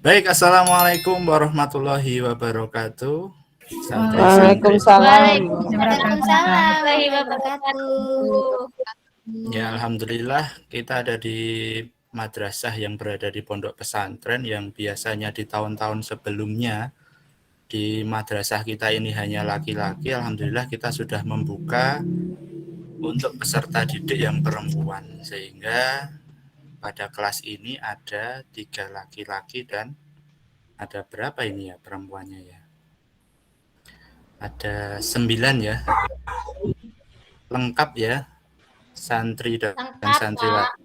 Baik, assalamualaikum warahmatullahi wabarakatuh. Santri-santri. Waalaikumsalam. Waalaikumsalam warahmatullahi wabarakatuh. Ya, alhamdulillah kita ada di madrasah yang berada di pondok pesantren yang biasanya di tahun-tahun sebelumnya di madrasah kita ini hanya laki-laki. Alhamdulillah kita sudah membuka untuk peserta didik yang perempuan, sehingga pada kelas ini ada 3 laki-laki dan ada berapa ini ya perempuannya ya? Ada 9 ya. Lengkap ya, santri dan Lengkap, santriwati.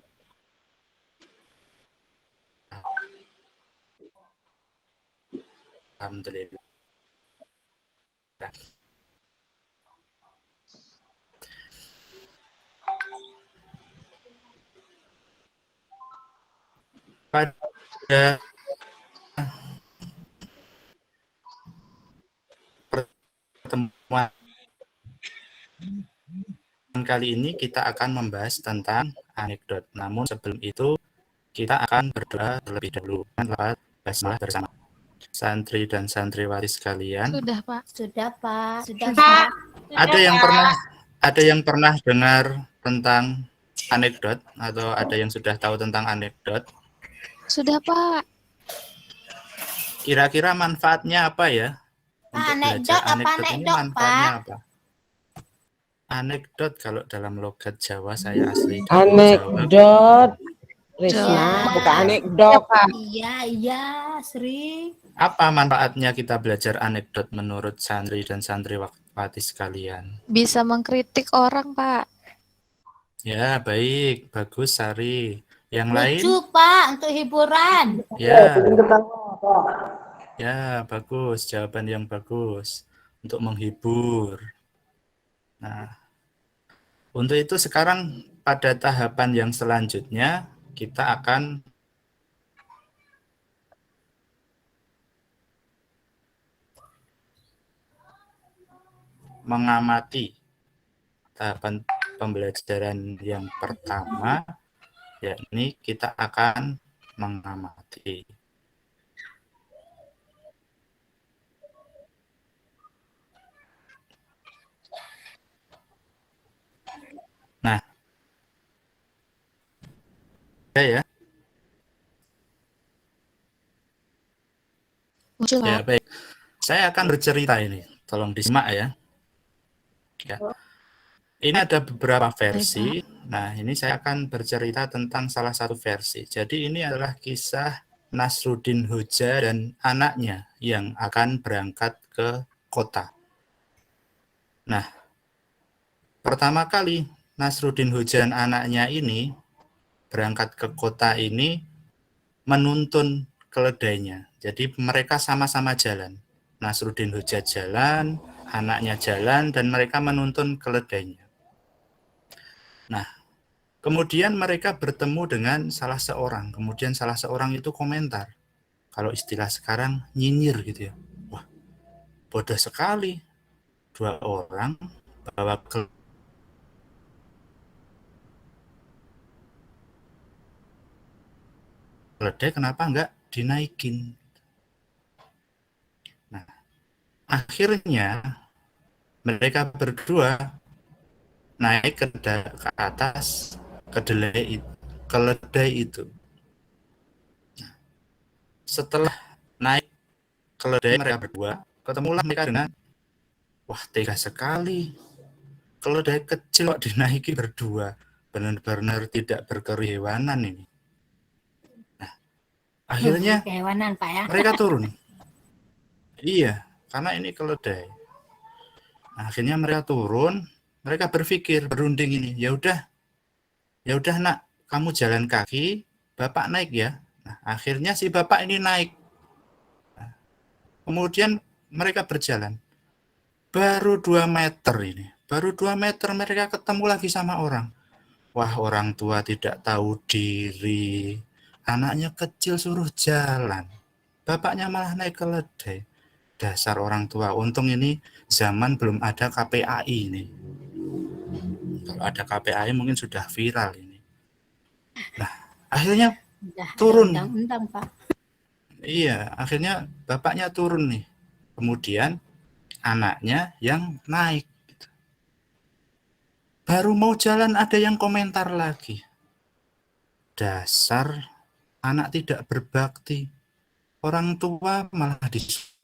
Alhamdulillah. Pada pertemuan kali ini kita akan membahas tentang anekdot. Namun sebelum itu kita akan berdoa terlebih dahulu. Lewat basmalah bersama. Santri dan santriwati sekalian. Sudah, Pak. Sudah, Pak. Sudah, Pak. Ada yang pernah dengar tentang anekdot atau ada yang sudah tahu tentang anekdot? Sudah, Pak. Kira-kira manfaatnya apa ya? Untuk belajar anekdot ini manfaatnya apa? Anekdot kalau dalam logat Jawa saya asli dari Anekdot, Risna, Jawa. bukan anekdot. Iya, Sri. Apa manfaatnya kita belajar anekdot menurut santri dan santriwati sekalian? Bisa mengkritik orang, Pak. Ya, baik, bagus Sari. Yang lain? Lucu, Pak, untuk hiburan. Ya, bagus, jawaban yang bagus untuk menghibur. Nah, untuk itu sekarang pada tahapan yang selanjutnya kita akan mengamati tahapan pembelajaran yang pertama, yakni kita akan mengamati. Nah, ya. Muncul, Ya, Pak. baik. Saya akan bercerita ini. Tolong disimak ya. Ya. Ini ada beberapa versi. Nah, ini saya akan bercerita tentang salah satu versi. Jadi ini adalah kisah Nasruddin Hoja dan anaknya yang akan berangkat ke kota. Nah, pertama kali Nasruddin Hoja dan anaknya ini berangkat ke kota ini menuntun keledainya. Jadi mereka sama-sama jalan. Nasruddin Hoja jalan, anaknya jalan, dan mereka menuntun keledainya. Nah, kemudian mereka bertemu dengan salah seorang. Kemudian salah seorang itu komentar. Kalau istilah sekarang nyinyir gitu ya. Wah, bodoh sekali. 2 orang bawa keledai kenapa enggak dinaikin? Nah, akhirnya mereka berdua naik ke atas keledai itu. Nah, setelah naik keledai mereka berdua, ketemulah mereka dengan, wah tega sekali, keledai kecil kok dinaiki berdua, benar-benar tidak berkehewanan ini. Nah, akhirnya kehewanan, Pak ya. mereka turun. Iya, karena ini keledai. Nah, akhirnya mereka turun, mereka berpikir berunding ini, ya udah nak, kamu jalan kaki, bapak naik ya. Nah, akhirnya si bapak ini naik. Nah, kemudian mereka berjalan. Baru 2 meter ini. Baru 2 meter mereka ketemu lagi sama orang. Wah, orang tua tidak tahu diri. Anaknya kecil suruh jalan. Bapaknya malah naik keledai. Dasar orang tua. Untung ini zaman belum ada KPAI ini. Kalau ada KPAI mungkin sudah viral ini. Nah, akhirnya turun. Undang-undang, Pak. Iya, akhirnya bapaknya turun nih. Kemudian anaknya yang naik. Baru mau jalan ada yang komentar lagi. Dasar anak tidak berbakti. Orang tua malah disuruh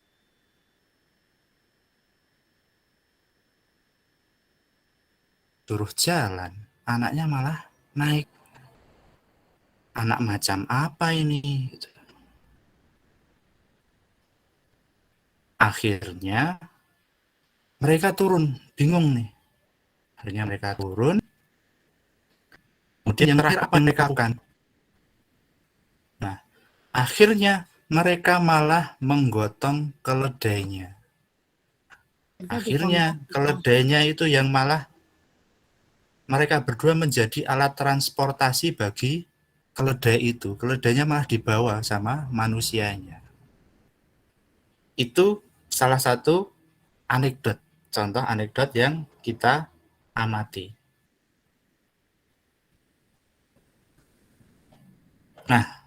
jalan. Anaknya malah naik. Anak macam apa ini? Gitu. Akhirnya mereka turun, bingung nih. Akhirnya mereka turun. Kemudian yang terakhir apa yang mereka lakukan? Nah, akhirnya mereka malah menggotong keledainya. Akhirnya keledainya itu yang malah mereka berdua menjadi alat transportasi bagi keledai itu. Keledainya malah dibawa sama manusianya. Itu salah satu anekdot, contoh anekdot yang kita amati. Nah,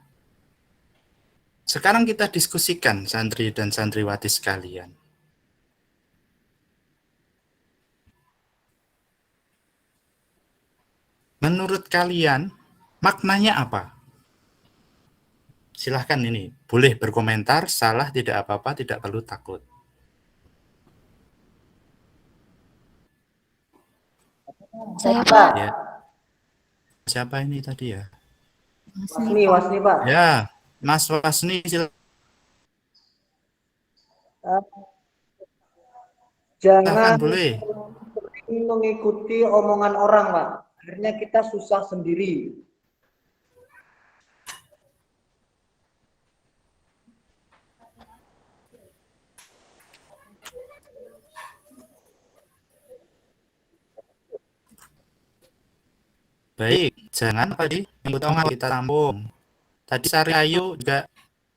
sekarang kita diskusikan santri dan santriwati sekalian. Menurut kalian, maknanya apa? Silahkan ini, boleh berkomentar, salah tidak apa-apa, tidak perlu takut. Saya Pak. Ya. Siapa ini tadi ya? Wasni Pak. Ya, Mas Wasni silakan. Jangan Boleh. mengikuti omongan orang, Pak. Akhirnya kita susah sendiri. Baik, jangan tadi minggu omongan kita tampung. Tadi Sari Ayu juga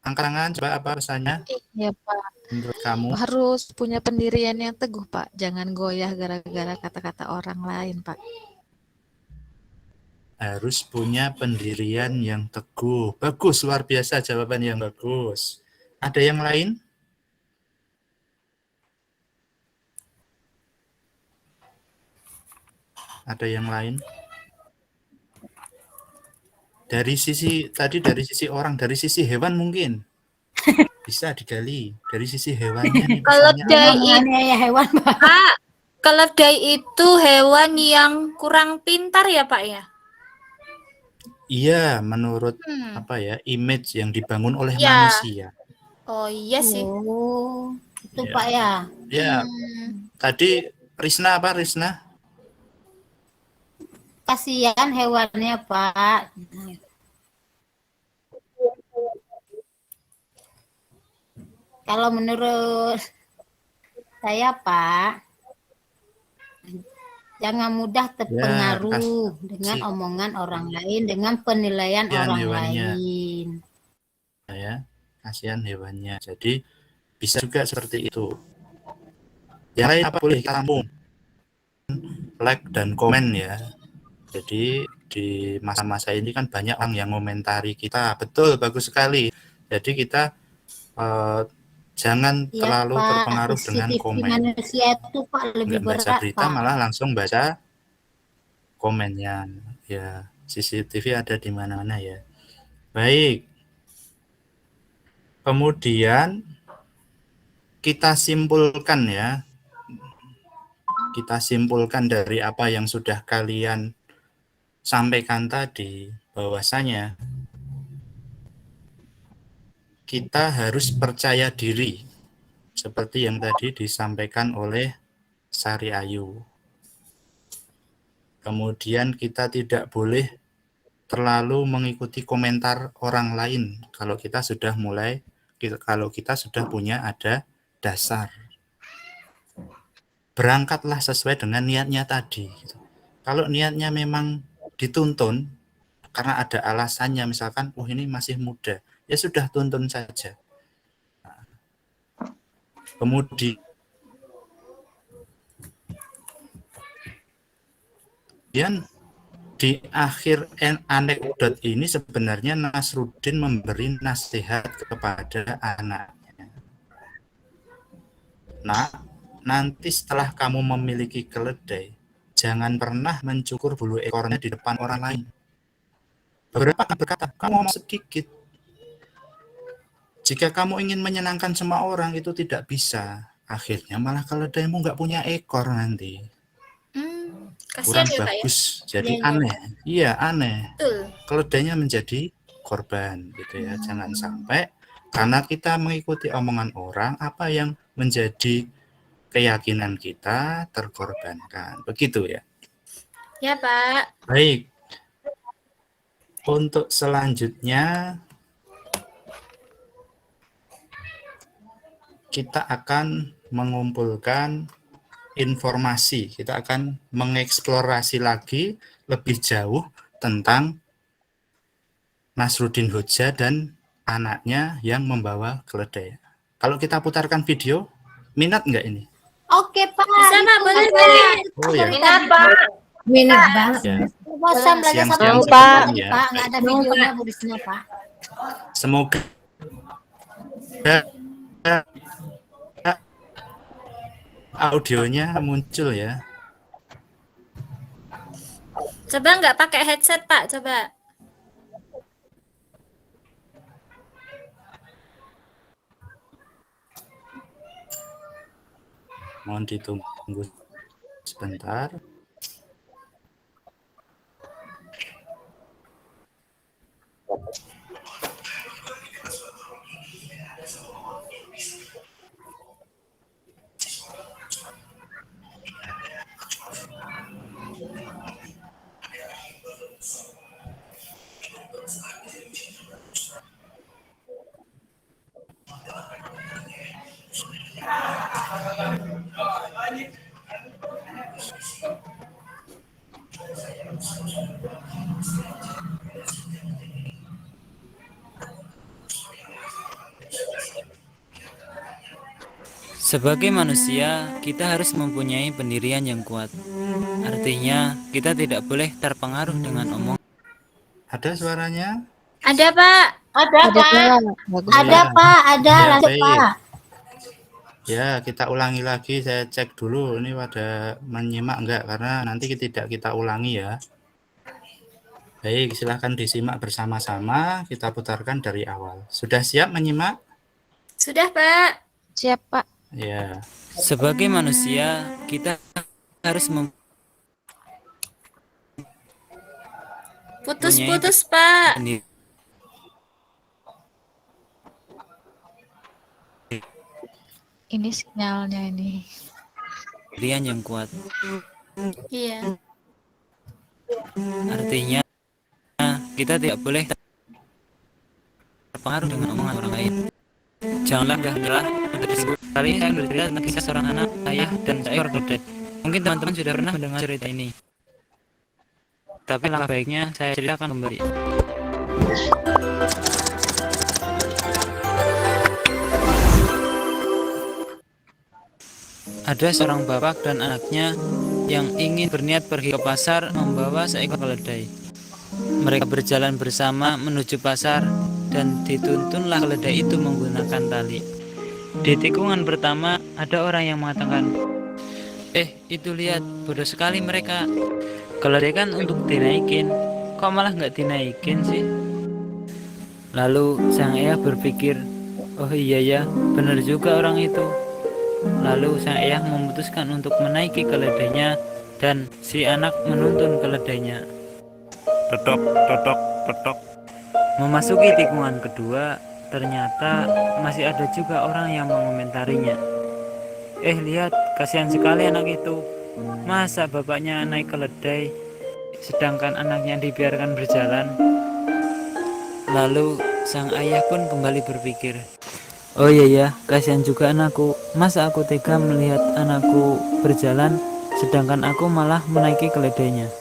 angkat tangan, coba apa pesannya Ya Pak. menurut kamu? Harus punya pendirian yang teguh Pak. Jangan goyah gara-gara kata-kata orang lain Pak. Harus punya pendirian yang teguh. Bagus, luar biasa jawaban yang bagus. Ada yang lain? Ada yang lain? Dari sisi orang, dari sisi hewan mungkin bisa digali. Dari sisi hewannya nih pesannya apa? Omongannya ya hewan, Pak. Pak, keledai itu hewan yang kurang pintar ya Pak ya? Iya, menurut apa ya, image yang dibangun oleh Ya. manusia. Oh iya sih. Oh, itu Ya. Pak ya. Ya, tadi Risna apa Risna? Kasihan hewannya, Pak. Kalau menurut saya, Pak, jangan mudah terpengaruh dengan kasih. omongan orang lain, dengan penilaian Kasihan orang hewannya. lain. Ya, kasihan hewannya. Jadi bisa juga seperti itu. Yang lain apa boleh kita tampung? Like dan komen ya. Jadi di masa-masa ini kan banyak orang yang komentari kita. Betul, bagus sekali. Jadi kita jangan Ya, terlalu Pak, terpengaruh dengan CCTV komen. manusia itu Pak lebih Nggak baca berat, berita Pak. malah langsung baca komennya. Ya, CCTV ada di mana-mana ya. Baik. Kemudian kita simpulkan ya. Kita simpulkan dari apa yang sudah kalian sampaikan tadi, bahwasanya kita harus percaya diri seperti yang tadi disampaikan oleh Sari Ayu. Kemudian kita tidak boleh terlalu mengikuti komentar orang lain kalau kita sudah punya ada dasar. Berangkatlah sesuai dengan niatnya tadi. Kalau niatnya memang dituntun karena ada alasannya, misalkan ini masih muda, ya sudah tuntun saja. Kemudian di akhir anekdot ini sebenarnya Nasruddin memberi nasihat kepada anaknya. Nah, nanti setelah kamu memiliki keledai, jangan pernah mencukur bulu ekornya di depan orang lain. Beberapa akan berkata, kamu ngomong sedikit. Jika kamu ingin menyenangkan semua orang, itu tidak bisa. Akhirnya malah keledaimu nggak punya ekor nanti. Kasihan Kurang ya Pak ya. bagus, jadi Iya, aneh. Iya, aneh. Betul. Keledainya menjadi korban gitu ya. Jangan sampai karena kita mengikuti omongan orang, apa yang menjadi keyakinan kita terkorbankan. Begitu ya. Ya Pak. Baik. Untuk selanjutnya kita akan mengumpulkan informasi. Kita akan mengeksplorasi lagi lebih jauh tentang Nasruddin Hoja dan anaknya yang membawa keledai. Kalau kita putarkan video, minat nggak ini? Oke Pak. Bisa Pak, itu boleh ada- Pak. Oh ya. Minat Pak. Minat banget. Ya. Bosan belajar Siang-siang satu Pak. tadi, Ya. Pak. Nggak ada videonya burisnya Pak. Semoga audionya muncul ya. Coba nggak pakai headset Pak, coba. Mohon ditunggu sebentar. Sebagai manusia, kita harus mempunyai pendirian yang kuat. Artinya, kita tidak boleh terpengaruh dengan omongan. Ada suaranya? Ada Pak. Ada Pak. Bagus Ada Ya. Pak, ada Ya, lanjut baik. Pak. Ya, kita ulangi lagi. Saya cek dulu ini pada menyimak enggak, karena nanti tidak kita ulangi ya. Baik, silahkan disimak bersama-sama. Kita putarkan dari awal. Sudah siap menyimak? Sudah Pak. Siap Pak. Ya. Sebagai manusia, kita harus Putus-putus Pak. mempunyai Ini sinyalnya ini. pendirian yang kuat. Iya. Artinya, kita tidak boleh terpengaruh dengan omongan orang lain. Janganlah mudah menyerah untuk disebut. Kali ini saya bercerita tentang kisah seorang anak, ayah, dan seekor keledai. Mungkin teman-teman sudah pernah mendengar cerita ini. Tapi langkah baiknya saya ceritakan kembali. Ada seorang bapak dan anaknya yang ingin berniat pergi ke pasar membawa seekor keledai. Mereka berjalan bersama menuju pasar dan dituntunlah keledai itu menggunakan tali. Di tikungan pertama ada orang yang mengatakan, itu lihat, bodoh sekali mereka. Keledai kan untuk dinaikin, kok malah nggak dinaikin sih? Lalu sang ayah berpikir, oh iya ya, benar juga orang itu. Lalu sang ayah memutuskan untuk menaiki keledainya dan si anak menuntun keledainya. Petok, petok, petok. Memasuki tikungan kedua, ternyata masih ada juga orang yang mengomentarinya. Lihat, kasihan sekali anak itu. Masa bapaknya naik keledai, sedangkan anaknya dibiarkan berjalan? Lalu sang ayah pun kembali berpikir, oh iya ya, kasihan juga anakku. Masa aku tega melihat anakku berjalan, sedangkan aku malah menaiki keledainya.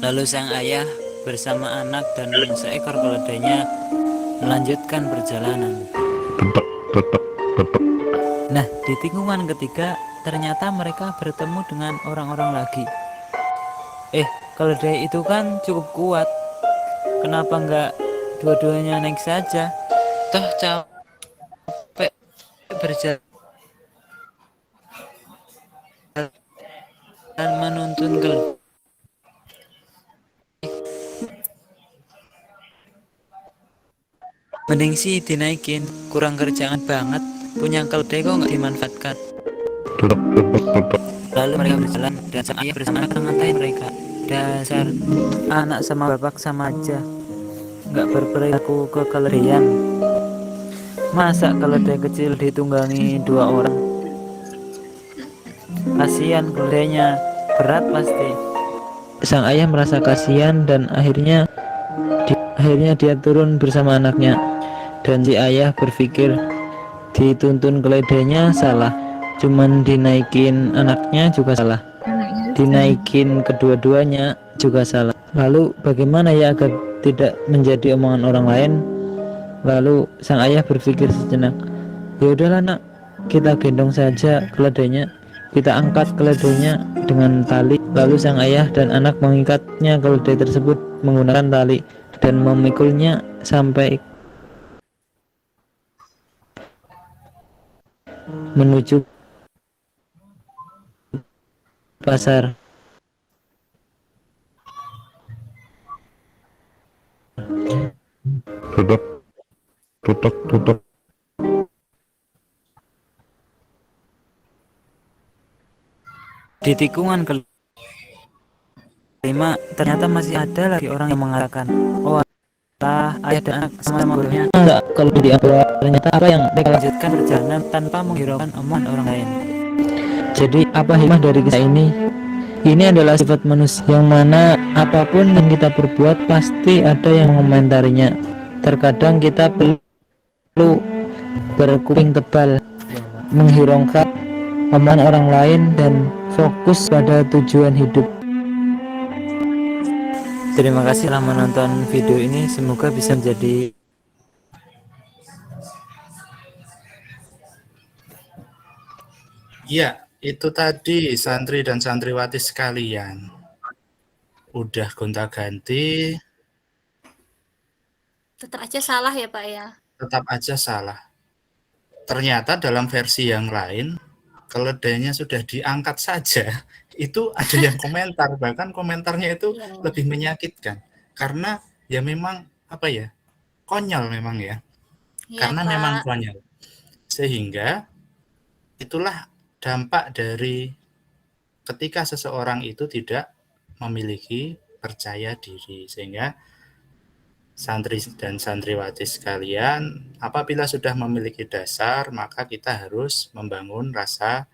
Lalu sang ayah bersama anak dan seekor keledainya melanjutkan perjalanan. Nah, di tikungan ketiga ternyata mereka bertemu dengan orang-orang lagi. keledai itu kan cukup kuat. Kenapa nggak dua-duanya naik saja? Toh capek berjalan menuntun keledai. Mending sih dinaikin, kurang kerjaan banget. Punya keledai kok nggak dimanfaatkan. Lalu mereka berjalan dan sang ayah bersama anak mengantai mereka. Dasar anak sama bapak sama aja, nggak berperilaku kekeledaian. Masa keledai kecil ditunggangi 2 orang? Kasihan keledainya, berat pasti. Sang ayah merasa kasihan dan akhirnya dia turun bersama anaknya. Dan si ayah berpikir dituntun keledainya salah, cuman dinaikin anaknya juga salah, dinaikin kedua-duanya juga salah. Lalu bagaimana ya agar tidak menjadi omongan orang lain? Lalu sang ayah berpikir sejenak, ya udahlah nak, kita gendong saja keledainya, kita angkat keledainya dengan tali. Lalu sang ayah dan anak mengikatnya keledai tersebut menggunakan tali dan memikulnya sampai menuju pasar. Tutup. Di tikungan kelima ternyata masih ada lagi orang yang mengatakan, oh ayah dan anak sama-sama bodohnya. Enggak, kalau diambil ternyata apa yang mereka lanjutkan perjalanan tanpa menghiraukan omongan orang lain. Jadi apa hikmah dari kisah ini? Ini adalah sifat manusia yang mana apapun yang kita perbuat pasti ada yang mengomentarinya. Terkadang kita perlu berkuping tebal, menghiraukan omongan orang lain dan fokus pada tujuan hidup. Terima kasih telah menonton video ini, semoga bisa menjadi Ya, itu tadi santri dan santriwati sekalian. Udah gonta-ganti, Tetap aja salah ya Pak ya. tetap aja salah. Ternyata dalam versi yang lain, keledainya sudah diangkat saja, itu ada yang komentar, bahkan komentarnya itu lebih menyakitkan. Karena ya memang, apa ya, konyol memang ya. Iya, Karena Pak. memang konyol. Sehingga itulah dampak dari ketika seseorang itu tidak memiliki percaya diri. Sehingga santri dan santriwati sekalian, apabila sudah memiliki dasar, maka kita harus membangun rasa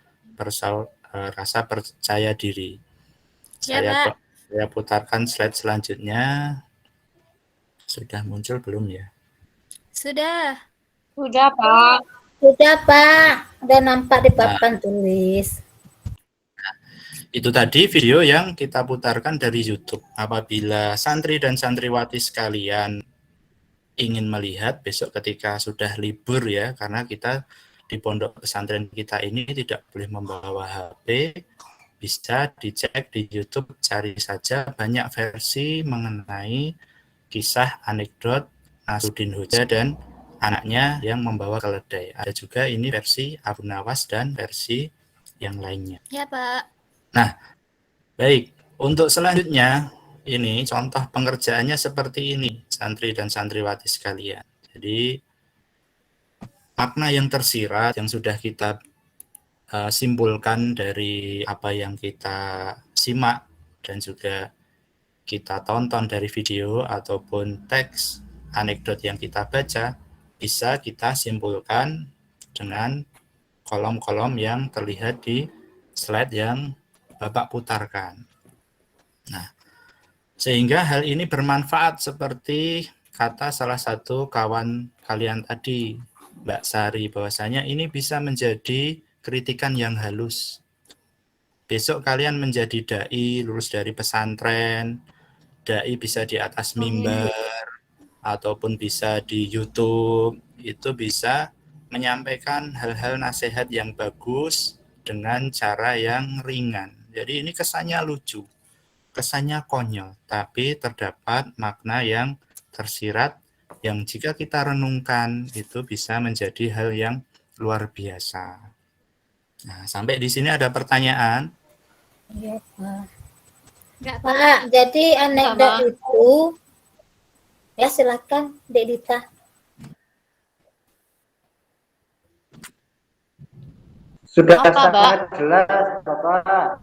percaya diri. Ya, Pak. Saya putarkan slide selanjutnya. Sudah muncul belum ya? Sudah. Sudah, Pak. Sudah, Pak. Udah nampak di papan tulis. Itu tadi video yang kita putarkan dari YouTube. Apabila santri dan santriwati sekalian ingin melihat besok ketika sudah libur ya, karena kita di pondok pesantren kita ini tidak boleh membawa HP, bisa dicek di YouTube, cari saja banyak versi mengenai kisah anekdot Nasruddin Hoja dan anaknya yang membawa keledai. Ada juga ini versi Abu Nawas dan versi yang lainnya. Ya, Pak. Nah, baik. Untuk selanjutnya, ini contoh pengerjaannya seperti ini, santri dan santriwati sekalian. Jadi, makna yang tersirat yang sudah kita simpulkan dari apa yang kita simak dan juga kita tonton dari video ataupun teks anekdot yang kita baca, bisa kita simpulkan dengan kolom-kolom yang terlihat di slide yang Bapak putarkan. Nah, sehingga hal ini bermanfaat seperti kata salah satu kawan kalian tadi, Mbak Sari, bahwasanya ini bisa menjadi kritikan yang halus. Besok kalian menjadi dai, lulus dari pesantren, dai bisa di atas mimbar, ataupun bisa di YouTube, itu bisa menyampaikan hal-hal nasihat yang bagus dengan cara yang ringan. Jadi ini kesannya lucu. kesannya konyol, tapi terdapat makna yang tersirat yang jika kita renungkan itu bisa menjadi hal yang luar biasa. Nah, sampai di sini ada pertanyaan. Iya, Pak. Enggak, Pak, jadi anekdot Sama. itu, ya silakan, Dek Dita. Sudah Apa, Mbak? sangat jelas, Bapak.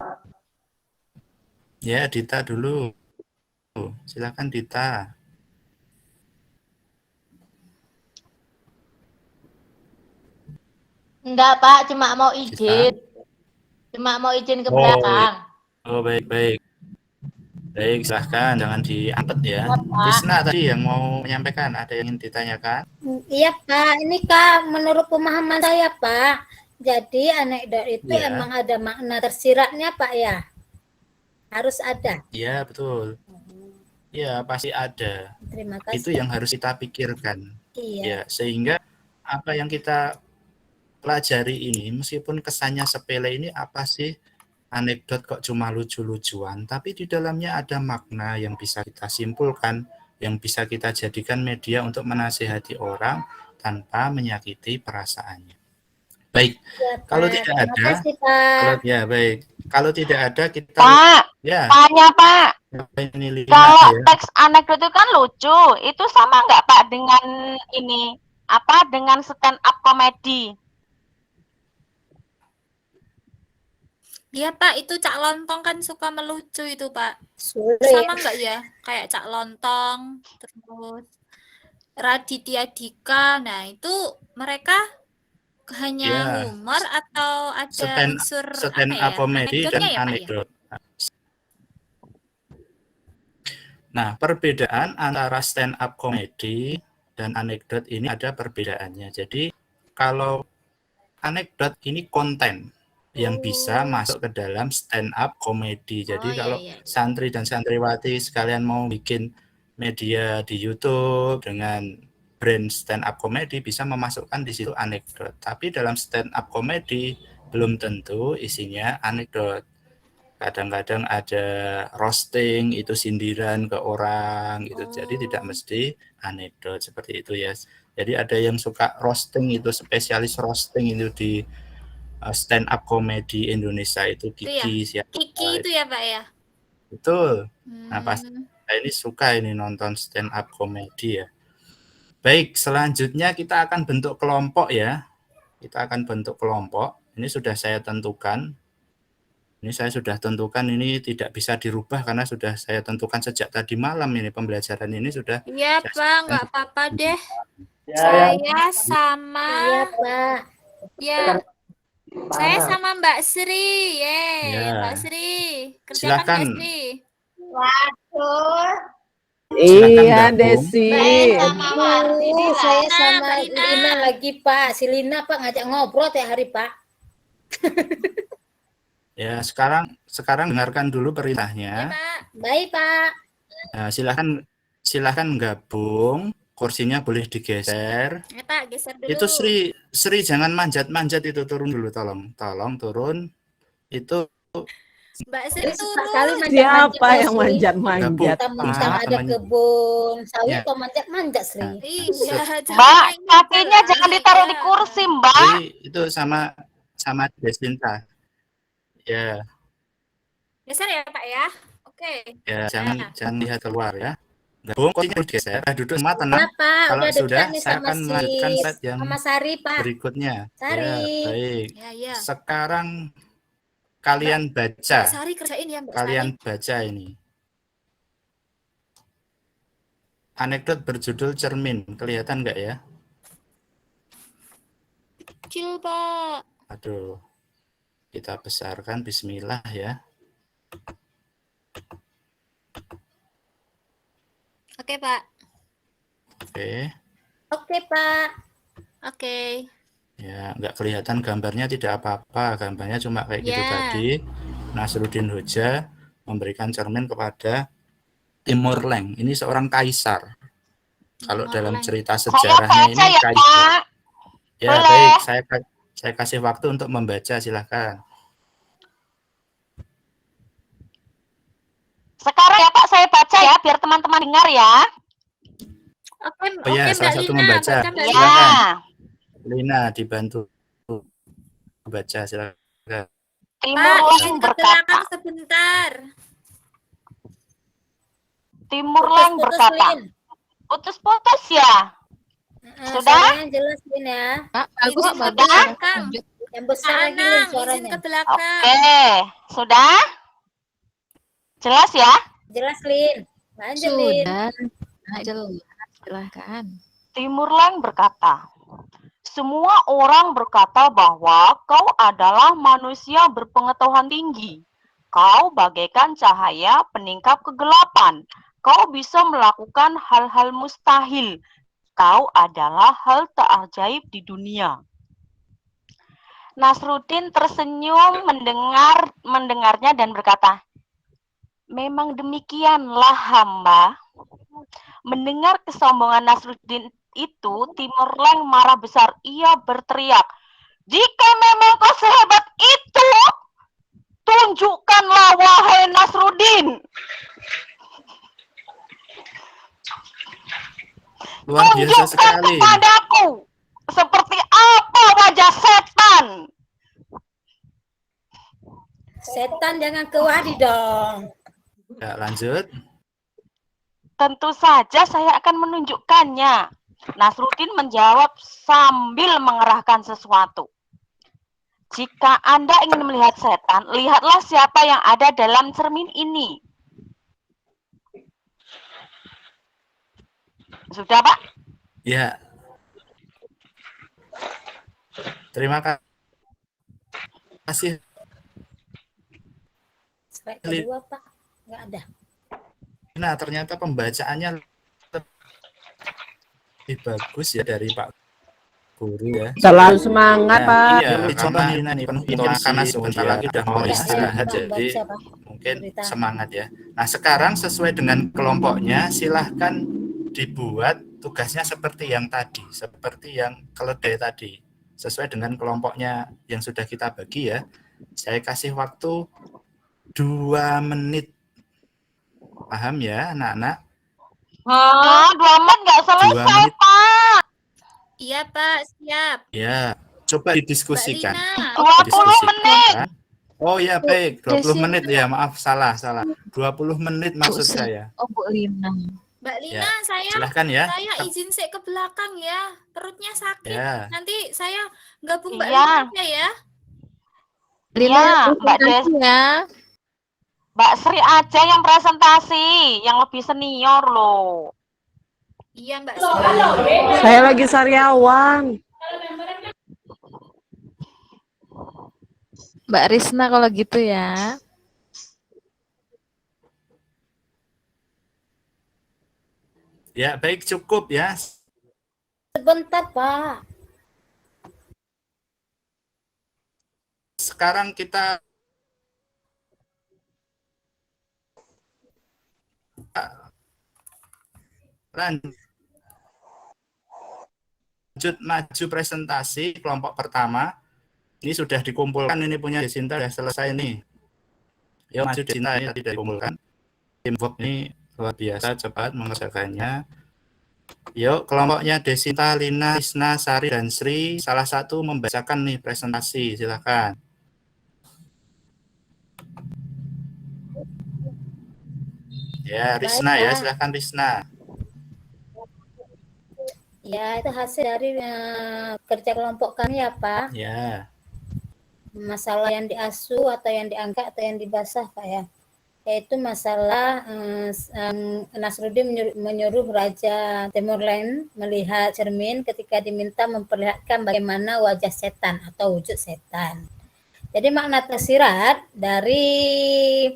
Ya, Dita dulu. Silakan Dita. Enggak, Pak, cuma mau Dita. izin. Cuma mau izin ke Oh, belakang. Oh, baik. Baik, silahkan. Jangan diangkat ya. Iya, Pak. Krisna tadi yang mau menyampaikan, ada yang ingin ditanyakan? Iya, Pak. Ini Kak, menurut pemahaman saya, Pak. Jadi anekdot itu Iya. emang ada makna tersiratnya, Pak ya. Harus ada. Iya, betul. Iya, pasti ada. Terima Itu kasih. yang harus kita pikirkan. Iya. Ya, sehingga apa yang kita pelajari ini, meskipun kesannya sepele ini apa sih? Anekdot kok cuma lucu-lucuan, tapi di dalamnya ada makna yang bisa kita simpulkan, yang bisa kita jadikan media untuk menasihati orang tanpa menyakiti perasaannya. Baik, Ya, kalau Pak. tidak Terima ada, kasih, Pak. baik. Kalau tidak ada kita Pak, ya tanya Pak, ini Lina kalau ya. teks anekdot itu kan lucu, itu sama nggak Pak dengan ini apa dengan stand up komedi? Iya Pak, itu Cak Lontong kan suka melucu itu Pak. Sulit. Sama nggak ya? Kayak Cak Lontong, terus Raditya Dika. Nah itu mereka hanya Ya, humor atau ada stand unsur stand apa up ya? komedi Anekdotnya dan ya Pak ya? anekdot. Nah, perbedaan antara stand up komedi dan anekdot ini ada perbedaannya. Jadi, kalau anekdot ini konten yang bisa masuk ke dalam stand up komedi. Jadi, Oh, iya, kalau iya. santri dan santriwati sekalian mau bikin media di YouTube dengan brand stand up komedi bisa memasukkan di situ anekdot. Tapi dalam stand up komedi belum tentu isinya anekdot. Kadang-kadang ada roasting, itu sindiran ke orang gitu. Jadi tidak mesti anekdot seperti itu ya. Jadi ada yang suka roasting, itu spesialis roasting itu di stand up komedi Indonesia itu Itu ya? Kiki siapa Kiki itu ya Pak ya? betul. Nah, pas Hmm. ini suka ini nonton stand up komedi ya. Baik, selanjutnya kita akan bentuk kelompok ya. Kita akan bentuk kelompok. Ini sudah saya tentukan. Ini saya sudah tentukan, ini tidak bisa dirubah karena sudah saya tentukan sejak tadi malam. Ini pembelajaran ini sudah Iya saya Pak, nggak apa-apa deh. Ya, Saya sama Iya, Pak. ya saya sama Mbak Sri. Ya. Mbak Sri. Kerjakan Silakan. Mbak Sri. Waduh. Silakan Iya, gabung. Desi. Saya sama Mbak Lina. Lina lagi, Pak. Si Lina, Pak, ngajak ngobrol tiap hari, Pak. Ya, sekarang dengarkan dulu Ya perintahnya. Pak. Baik, Pak. Nah, silakan gabung. Kursinya boleh digeser. Ya Pak, geser dulu. Itu Sri jangan manjat-manjat itu, turun dulu tolong turun. Itu Mbak Sri Jadi suka turun. kali Siapa manjat-manjat, yang Sri. manjat-manjat, Mentang-mentang Pak? ada temannya. kebun sawit Ya. kok manjat-manjat, Sri. Iya, jangan Mbak, main kakinya lah. jangan ditaruh di Iya. kursi, Mbak. Sri itu sama Desinta. Ya, Geser ya Pak ya. Oke. ya jangan lihat keluar ya. Gabung, kursinya harus geser. Duduk semua tenang. Ya, Pak. Kalau Udah sudah, dekat nih saya sama akan melanjutkan slide yang sama Sari, Pak. berikutnya. Sari. Ya, baik. Ya. Sekarang kalian baca. Mbak Sari kerjain ya Mbak Kalian Sari. baca ini. Anekdot berjudul cermin. Kelihatan nggak ya? Kecil Pak. Aduh. Kita besarkan. Bismillah ya. Oke Pak. Oke. Oke, Pak. Oke. Ya, nggak kelihatan gambarnya, tidak apa-apa. Gambarnya cuma kayak gitu Ya. tadi. Nasruddin Hoja memberikan cermin kepada Timur Leng. Ini seorang kaisar. Kalau Timur dalam Leng. cerita Saya sejarahnya baca ini ya, kaisar. Pak. Ya, Boleh. baik. Saya kasih waktu untuk membaca, silakan. Sekarang ya Pak, saya baca ya biar teman-teman dengar ya. Oke, Oh ya, oke, salah Mbak satu Lina, membaca. baca Mbak Ya, Lina. Silakan. Lina dibantu baca, silakan. Timur Pak, Leng izin ke berkata, belakang sebentar. Timur Leng Putus-putus, berkata, Lin. putus-putus ya. Sudah? Suaranya jelas, Lin ya. Pak, bagus, Izin ke bagus. belakang. Lanjut. Yang Pak besar lagi, Lin, Anang, izin suaranya. ke belakang. Oke, sudah? Jelas ya? Jelas, Lin. Lanjut, Lin. Sudah. Nah, jelas. Silahkan. Timur Leng berkata, semua orang berkata bahwa kau adalah manusia berpengetahuan tinggi. Kau bagaikan cahaya peningkap kegelapan. Kau bisa melakukan hal-hal mustahil. Kau adalah hal terajaib di dunia. Nasruddin tersenyum mendengarnya dan berkata, memang demikianlah hamba. Mendengar kesombongan Nasruddin itu, Timur Leng marah besar. Ia berteriak, jika memang kau sehebat itu, tunjukkanlah wahai Nasruddin. Luar biasa Tunjukkan sekali. kepadaku seperti apa wajah setan. Setan jangan ke Wadi dong. Ya, lanjut. Tentu saja saya akan menunjukkannya. Nasruddin menjawab sambil mengerahkan sesuatu. Jika Anda ingin melihat setan, lihatlah siapa yang ada dalam cermin ini. Sudah, Pak? Ya. Terima kasih. Slide kedua, Pak. Nggak ada. Nah, ternyata pembacaannya lebih bagus ya dari Pak Guru ya. Selalu semangat, Nah, Pak. iya, contoh ini penuh intonasi karena sebentar lagi udah mau istirahat, jadi mungkin semangat ya. Nah, sekarang sesuai dengan kelompoknya, silahkan dibuat tugasnya seperti yang tadi, seperti yang keledai tadi, sesuai dengan kelompoknya yang sudah kita bagi ya. Saya kasih waktu 2 menit. Paham ya, anak-anak? Oh, 2 menit nggak 2 selesai, menit. Pak. Iya, Pak, siap. Ya, coba Mbak didiskusikan. Lina. 20 menit. Oh ya, baik, 20 Desi. menit ya, maaf salah. 20 menit maksud Bu, saya. Oh, Bu Lina. Mbak Lina, Ya, silahkan ya. saya izin ke belakang ya. Perutnya sakit. Ya. Nanti saya gabung Mbak Iya. Lina aja ya. Iya, Mbak Des. Ya. Mbak Sri aja yang presentasi, yang lebih senior loh. Iya, Mbak Sri. Saya lagi sariawan. Mbak Risna kalau gitu ya. Ya, baik, cukup ya. Sebentar, Pak. Sekarang kita lanjut maju presentasi kelompok pertama. Ini sudah dikumpulkan, ini punya Desinta sudah selesai nih. Yuk maju Desinta, ini tadi sudah dikumpulkan. Teamwork ini luar biasa cepat mengerjakannya. Yuk kelompoknya Desinta, Lina, Isna, Sari, dan Sri. Salah satu membacakan nih presentasi, silakan. Ya, Risna ya, silakan Risna. Ya, itu hasil dari kerja kelompok kami ya, Pak. Ya. Masalah yang diasuh atau yang diangkat atau yang dibasah, Pak ya. Yaitu masalah Nasruddin menyuruh Raja Timur Leng melihat cermin ketika diminta memperlihatkan bagaimana wajah setan atau wujud setan. Jadi makna tersirat dari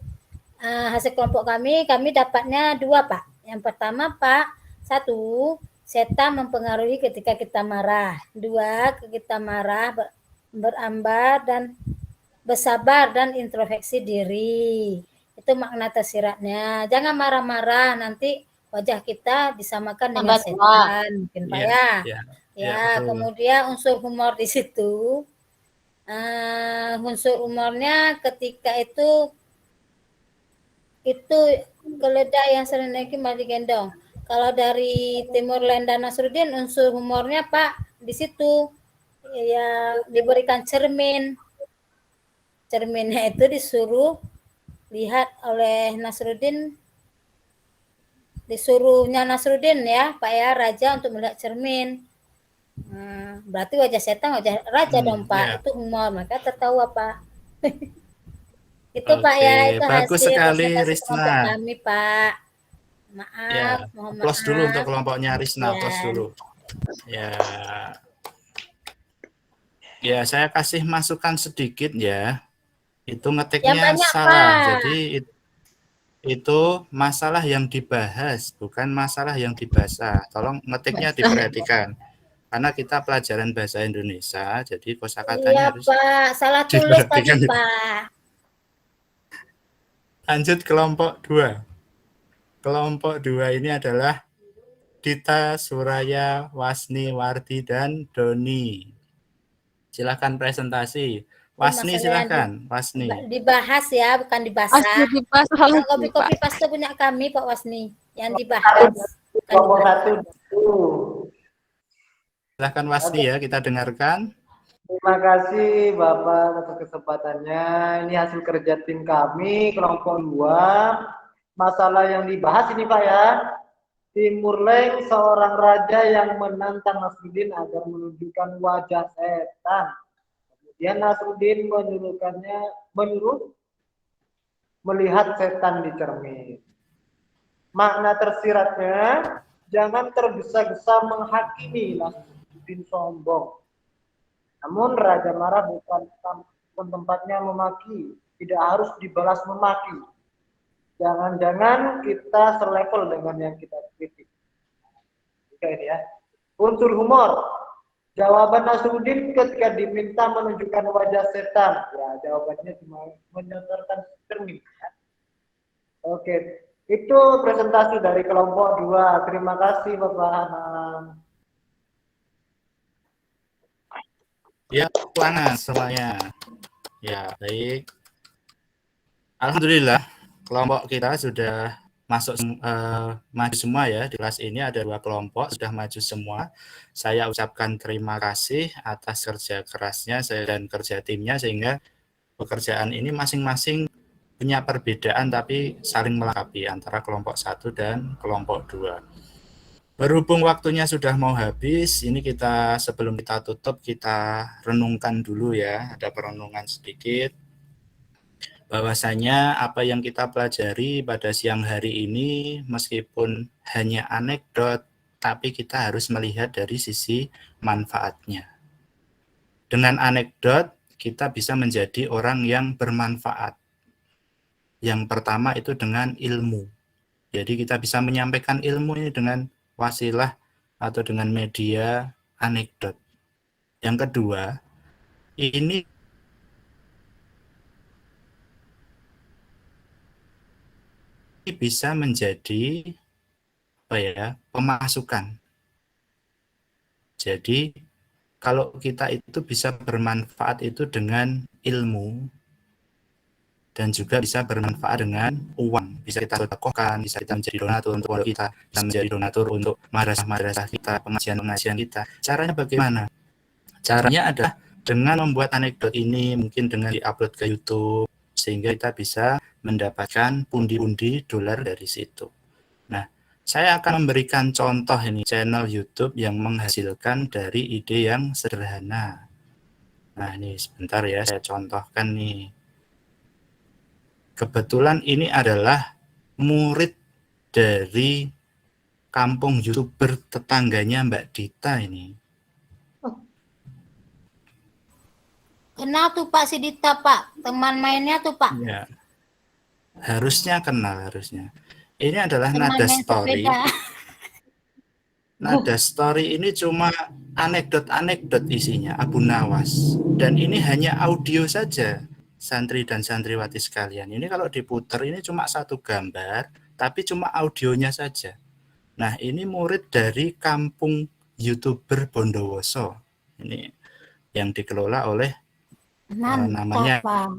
hasil kelompok kami dapatnya 2, Pak. Yang pertama, Pak, 1, setan mempengaruhi ketika kita marah. 2, kita marah, berambar dan bersabar dan introspeksi diri. Itu makna tersiratnya. Jangan marah-marah, nanti wajah kita disamakan dengan setan, mungkin Pak ya. Ya, kemudian unsur humor di situ. Unsur humornya ketika itu keledai yang sering naiki malah digendong. Kalau dari Timur Leste dan Nasruddin unsur humornya Pak di situ ya diberikan cermin. Cerminnya itu disuruh lihat oleh Nasruddin, disuruhnya Nasruddin ya Pak ya, raja untuk melihat cermin. Berarti wajah setan wajah raja dong Pak, ya. itu humor, maka tertawa Pak. Itu Pak Oke, ya, itu bagus hasil sekali presentasi Risna. kelompok kami Pak. Ya, Maaf, mohon applause dulu untuk maaf. kelompoknya Risna, applause Ya. dulu. Ya, saya kasih masukan sedikit ya. Itu Yang ngetiknya banyak salah. Pak. Jadi itu masalah yang dibahas, bukan masalah yang dibaca. Tolong ngetiknya diperhatikan. Karena kita pelajaran bahasa Indonesia, jadi Iya kosakatanya harus Pak, salah tulis tadi diperhatikan. Pak. Lanjut kelompok 2. Kelompok 2 ini adalah Dita, Suraya, Wasni, Wardi, dan Doni. Silakan presentasi. Wasni Masalah yang silakan, Wasni. dibahas ya, bukan dibahas. Pasti dibahas Yang lagi, Pak. kopi-kopi pasti punya kami Pak Wasni, yang dibahas. bukan Kelompok dibahas. 1 dulu. Silakan Wasni ya, kita dengarkan. Terima kasih Bapak atas kesempatannya. Ini hasil kerja tim kami, kelompok 2. Masalah yang dibahas ini Pak ya. Timur Leste seorang raja yang menantang Nasruddin agar menunjukkan wajah setan. Kemudian Nasruddin menyuruh melihat setan di cermin. Makna tersiratnya, jangan tergesa-gesa menghakimi Nasruddin sombong. Namun Raja marah bukan tempatnya memaki, tidak harus dibalas memaki. Jangan-jangan kita selevel dengan yang kita kritik. Oke ini ya. Unsur humor. Jawaban Nasruddin ketika diminta menunjukkan wajah setan. Ya, jawabannya cuma menyotorkan cermin. Oke, itu presentasi dari kelompok 2. Terima kasih Bapak Hanam. Ya, panas semuanya. Ya, baik. Alhamdulillah, kelompok kita sudah masuk maju semua ya. Di kelas ini ada 2 kelompok sudah maju semua. Saya ucapkan terima kasih atas kerja kerasnya saya dan kerja timnya, sehingga pekerjaan ini masing-masing punya perbedaan tapi saling melengkapi antara kelompok 1 dan kelompok 2. Berhubung waktunya sudah mau habis, ini sebelum kita tutup kita renungkan dulu ya, ada perenungan sedikit. Bahwasanya apa yang kita pelajari pada siang hari ini meskipun hanya anekdot, tapi kita harus melihat dari sisi manfaatnya. Dengan anekdot, kita bisa menjadi orang yang bermanfaat. Yang pertama itu dengan ilmu. Jadi kita bisa menyampaikan ilmu ini dengan wasilah atau dengan media anekdot. Yang kedua, ini bisa menjadi pemasukan. Jadi kalau kita itu bisa bermanfaat itu dengan ilmu dan juga bisa bermanfaat dengan uang. Bisa kita sedekahkan, bisa kita menjadi donatur untuk pondok kita, bisa menjadi donatur untuk madrasah-madrasah kita, pengajian-pengajian kita. Caranya bagaimana? Caranya adalah dengan membuat anekdot ini, mungkin dengan diupload ke YouTube, sehingga kita bisa mendapatkan pundi-pundi dolar dari situ. Nah, saya akan memberikan contoh ini channel YouTube yang menghasilkan dari ide yang sederhana. Nah, ini sebentar ya, saya contohkan nih. Kebetulan ini adalah murid dari kampung YouTuber tetangganya Mbak Dita ini. Kenal tuh Pak si Dita Pak, teman mainnya tuh Pak. Ya. Harusnya kenal, harusnya. Ini adalah Teman nada main story. sepeda. Nada story ini cuma anekdot-anekdot isinya, Abu Nawas. Dan ini hanya audio saja, santri dan santriwati sekalian. Ini kalau diputar ini cuma satu gambar, tapi cuma audionya saja. Nah, ini murid dari kampung YouTuber Bondowoso. Ini yang dikelola oleh namanya Pak.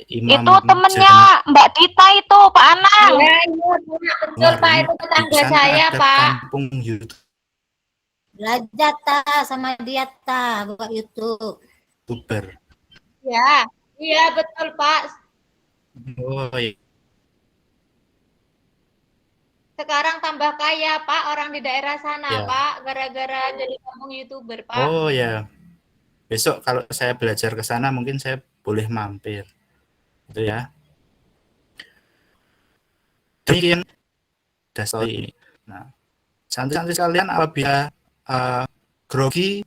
Imam Itu temennya Mbak Dita itu, Pak Anang. dengar Pak, ini itu tetangga di sana saya, ada Pak. kampung Belajar sama dia buka YouTube. YouTuber. Ya, iya betul Pak. Oh iya. Sekarang tambah kaya Pak orang di daerah sana Ya. Pak, gara-gara jadi kampung YouTuber Pak. Oh ya. Besok kalau saya belajar ke sana mungkin saya boleh mampir. Itu ya. Demikian dasar ini. Nah, santri-santri sekalian apabila grogi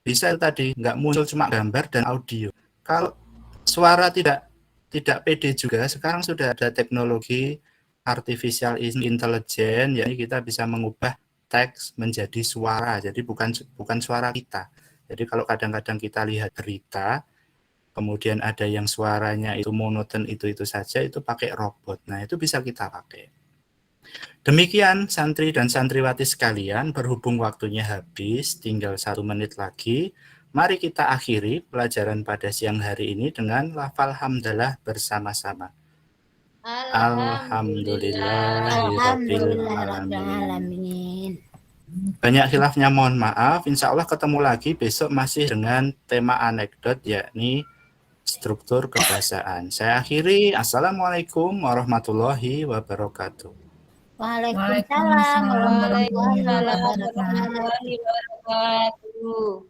bisa tadi nggak muncul cuma gambar dan audio. Kalau suara tidak pede juga, sekarang sudah ada teknologi artificial intelligence, yakni kita bisa mengubah teks menjadi suara. Jadi bukan suara kita. Jadi kalau kadang-kadang kita lihat berita, kemudian ada yang suaranya itu monoton itu saja, itu pakai robot. Nah, itu bisa kita pakai. Demikian santri dan santriwati sekalian, berhubung waktunya habis, tinggal 1 menit lagi. Mari kita akhiri pelajaran pada siang hari ini dengan lafal hamdalah bersama-sama. Alhamdulillahirrabbilalamin. Banyak khilafnya, mohon maaf. Insya Allah ketemu lagi besok masih dengan tema anekdot, yakni struktur kebahasaan. Saya akhiri. Assalamualaikum warahmatullahi wabarakatuh. Waalaikumsalam warahmatullahi wabarakatuh.